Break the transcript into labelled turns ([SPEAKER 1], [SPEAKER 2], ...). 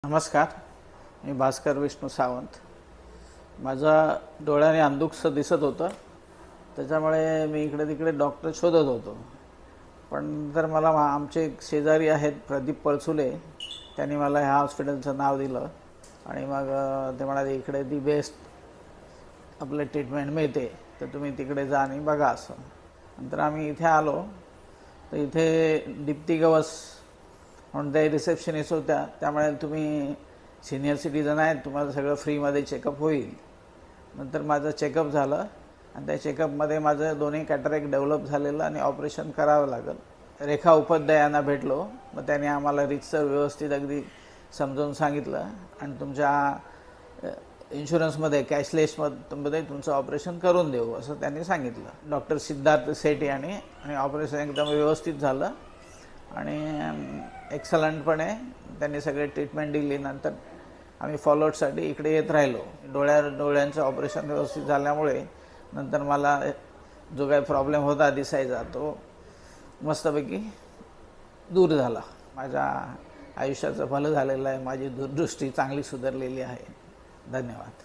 [SPEAKER 1] नमस्कार. मी भास्कर विष्णू सावंत. माझा डोळ्याने अंधुकसं दिसत होतं, त्याच्यामुळे मी इकडे तिकडे डॉक्टर शोधत होतो. पण नंतर मला आमचे एक शेजारी आहेत प्रदीप पळसुले, त्यांनी मला ह्या हॉस्पिटलचं नाव दिलं आणि मग ते म्हणाले इकडे दी बेस्ट आपलं ट्रीटमेंट मिळते, तर तुम्ही तिकडे जा आणि बघा असं. नंतर आम्ही इथे आलो, तर इथे दीप्ती गवस म्हणून त्या रिसेप्शनिस्ट होत्या. त्यामुळे तुम्ही सिनियर सिटीजन आहेत, तुम्हाला सगळं फ्रीमध्ये चेकअप होईल. नंतर माझं चेकअप झालं आणि त्या चेकअपमध्ये माझं दोन्ही कॅटरॅक्ट डेव्हलप झालेलं आणि ऑपरेशन करावं लागेल. रेखा उपाध्याय यांना भेटलो, मग त्यांनी आम्हाला रितसर व्यवस्थित अगदी समजावून सांगितलं आणि तुमच्या इन्शुरन्समध्ये कॅशलेसमध्ये तुमचं ऑपरेशन करून देऊ असं त्यांनी सांगितलं. डॉक्टर सिद्धार्थ सेठ आणि ऑपरेशन एकदम व्यवस्थित झालं आणि एक्सलंटपणे त्यांनी सगळे ट्रीटमेंट दिली. नंतर आम्ही फॉलोअपसाठी इकडे येत राहिलो. डोळ्यांचं ऑपरेशन व्यवस्थित झाल्यामुळे नंतर मला जो काही प्रॉब्लेम होता दिसायचा तो मस्तपैकी दूर झाला. माझ्या आयुष्याचं भलं झालेलं आहे. माझी दूरदृष्टी चांगली सुधारलेली आहे. धन्यवाद.